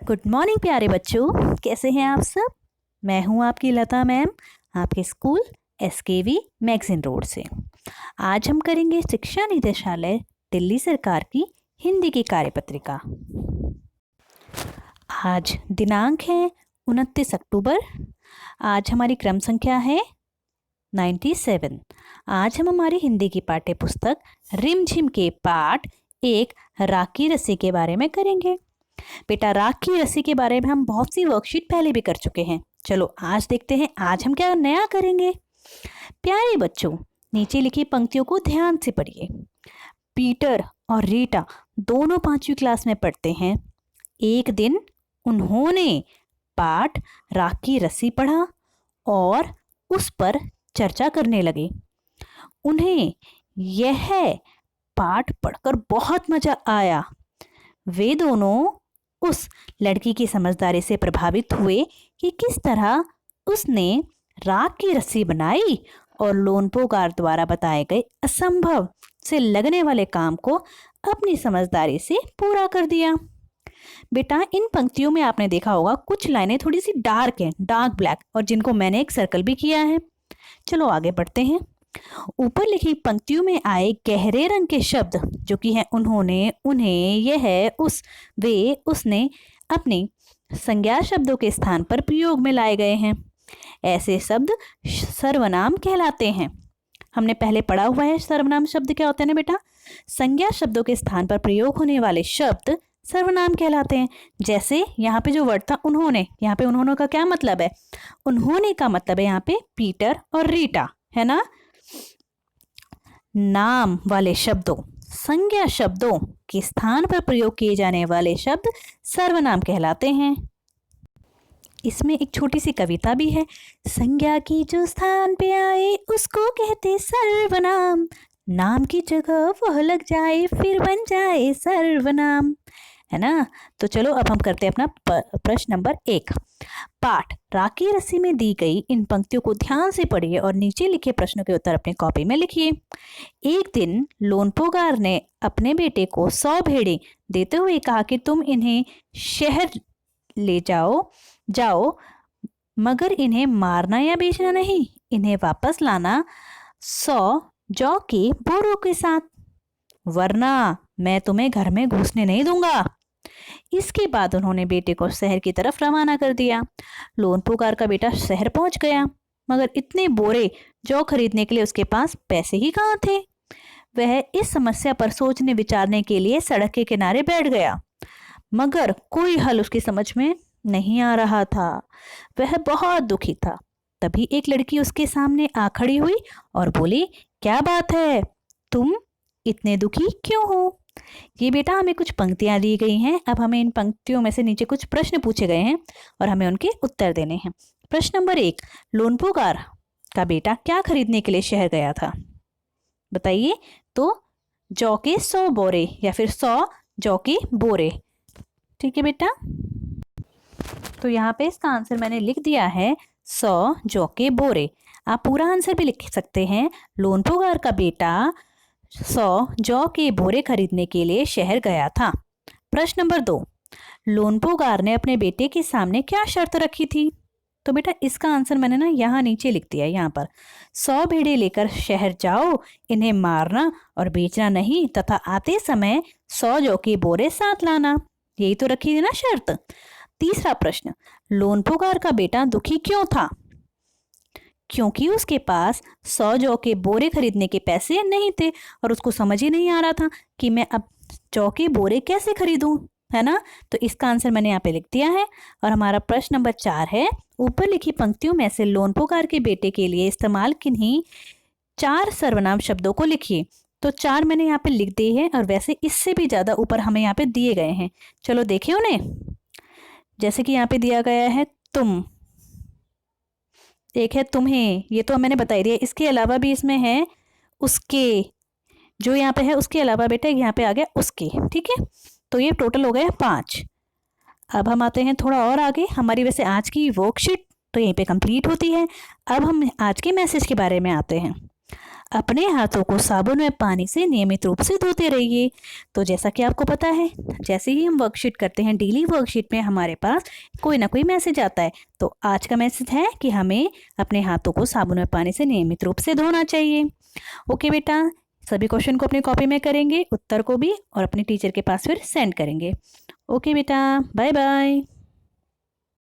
Good morning प्यारे बच्चों, कैसे हैं आप सब। मैं हूं आपकी लता मैम, आपके स्कूल एसकेवी मैगजीन रोड से। आज हम करेंगे शिक्षा निदेशालय दिल्ली सरकार की हिंदी की कार्यपत्रिका। आज दिनांक है 29 अक्टूबर। आज हमारी क्रम संख्या है 97। आज हम हमारी हिंदी की पाठ्य पुस्तक रिमझिम के पाठ एक राखी रस्सी के बारे में करेंगे। बेटा, राखी रस्सी के बारे में हम बहुत सी वर्कशीट पहले भी कर चुके हैं। चलो आज देखते हैं आज हम क्या नया करेंगे। प्यारे बच्चों, नीचे लिखी पंक्तियों को ध्यान से पढ़िए। पीटर और रीटा दोनों 5वीं क्लास में पढ़ते हैं। एक दिन उन्होंने पाठ राखी रस्सी पढ़ा और उस पर चर्चा करने लगे। उन्हें यह पाठ पढ़कर बहुत मजा आया। वे दोनों उस लड़की की समझदारी से प्रभावित हुए कि किस तरह उसने राख की रस्सी बनाई और लोनपोगार द्वारा बताए गए असंभव से लगने वाले काम को अपनी समझदारी से पूरा कर दिया। बेटा, इन पंक्तियों में आपने देखा होगा कुछ लाइनें थोड़ी सी डार्क हैं, डार्क ब्लैक, और जिनको मैंने एक सर्कल भी किया है। चलो आगे बढ़ते हैं। ऊपर लिखी पंक्तियों में आए गहरे रंग के शब्द जो कि हैं उन्होंने, उन्हें, यह, उस, वे, उसने अपने संज्ञा शब्दों के स्थान पर प्रयोग में लाए गए हैं। ऐसे शब्द सर्वनाम कहलाते हैं। हमने पहले पढ़ा हुआ है सर्वनाम शब्द क्या होते हैं ना बेटा। संज्ञा शब्दों के स्थान पर प्रयोग होने वाले शब्द सर्वनाम कहलाते हैं। जैसे यहाँ पे जो वर्ड था उन्होंने, यहाँ पे उन्होंने का क्या मतलब है? उन्होंने का मतलब है यहाँ पे पीटर और रीटा, है ना। नाम वाले शब्दों, संज्ञा शब्दों के स्थान पर प्रयोग किए जाने वाले शब्द सर्वनाम कहलाते हैं। इसमें एक छोटी सी कविता भी है। संज्ञा की जो स्थान पे आए उसको कहते सर्वनाम, नाम की जगह वह लग जाए फिर बन जाए सर्वनाम, है ना। तो चलो अब हम करते हैं अपना प्रश्न नंबर 1। पाठ राखी रस्सी में दी गई इन पंक्तियों को ध्यान से पढ़िए और नीचे लिखे प्रश्नों के उत्तर अपनी कॉपी में लिखिए। एक दिन लोनपोगार ने अपने बेटे को 100 भेड़ें देते हुए कहा कि तुम इन्हें शहर ले जाओ, मगर इन्हें मारना या बेचना नहीं, इन्हें वापस लाना 100 जौ के बोरों के साथ, वरना मैं तुम्हें घर में घुसने नहीं दूंगा। इसके बाद उन्होंने बेटे को शहर की तरफ रवाना कर दिया। लोनपोगार का बेटा शहर पहुंच गया, मगर इतने बोरे जौ खरीदने के लिए उसके पास पैसे ही कहाँ थे। वह इस समस्या पर सोचने विचारने के लिए सड़क के किनारे बैठ गया, मगर कोई हल उसकी समझ में नहीं आ रहा था। वह बहुत दुखी था। तभी एक लड़की उसके सामने आ खड़ी हुई और बोली, क्या बात है, तुम इतने दुखी क्यों हो? ये बेटा हमें कुछ पंक्तियां दी गई हैं। अब हमें इन पंक्तियों में से नीचे कुछ प्रश्न पूछे गए हैं और हमें उनके उत्तर देने हैं। प्रश्न नंबर 1, लोनपोगार का बेटा क्या खरीदने के लिए शहर गया था? बताइए। तो जौ के 100 बोरे या फिर 100 जौ के बोरे। ठीक है बेटा, तो यहाँ पे इसका आंसर मैंने लिख दिया है 100 जौ के बोरे। आप पूरा आंसर भी लिख सकते हैं। लोनपोगार का बेटा 100 जौ के बोरे खरीदने के लिए शहर गया था। प्रश्न नंबर 2, लोनपोगार ने अपने बेटे के सामने क्या शर्त रखी थी? तो बेटा इसका आंसर मैंने ना यहाँ नीचे लिख दिया। यहाँ पर 100 भेड़े लेकर शहर जाओ, इन्हें मारना और बेचना नहीं, तथा आते समय 100 जौ के बोरे साथ लाना, यही तो रखी थी ना शर्त। तीसरा प्रश्न, लोनपोगार का बेटा दुखी क्यों था? क्योंकि उसके पास 100 जौ के बोरे खरीदने के पैसे नहीं थे और उसको समझ ही नहीं आ रहा था कि मैं अब जौ के बोरे कैसे खरीदूं, है ना। तो इसका आंसर मैंने यहाँ पे लिख दिया है। और हमारा प्रश्न नंबर 4 है, ऊपर लिखी पंक्तियों में से लोनपोगार के बेटे के लिए इस्तेमाल किन्हीं 4 सर्वनाम शब्दों को लिखिए। तो 4 मैंने यहाँ पे लिख दिए हैं और वैसे इससे भी ज्यादा ऊपर हमें यहाँ पे दिए गए हैं। चलो देखिए उन्हें। जैसे कि यहाँ पे दिया गया है तुम, एक है तुम्हें, ये तो मैंने बता दिया। इसके अलावा भी इसमें है उसके, जो यहाँ पे है उसके अलावा बेटा यहाँ पे आ गया उसके। ठीक है, तो ये टोटल हो गया 5। अब हम आते हैं थोड़ा और आगे। हमारी वैसे आज की वर्कशीट तो यहीं पे कंप्लीट होती है। अब हम आज के मैसेज के बारे में आते हैं। अपने हाथों को साबुन व पानी से नियमित रूप से धोते रहिए। तो जैसा कि आपको पता है, जैसे ही हम वर्कशीट करते हैं, डेली वर्कशीट में हमारे पास कोई ना कोई मैसेज आता है। तो आज का मैसेज है कि हमें अपने हाथों को साबुन व पानी से नियमित रूप से धोना चाहिए। ओके बेटा, सभी क्वेश्चन को अपनी कॉपी में करेंगे, उत्तर को भी, और अपने टीचर के पास फिर सेंड करेंगे। ओके बेटा, बाय बाय।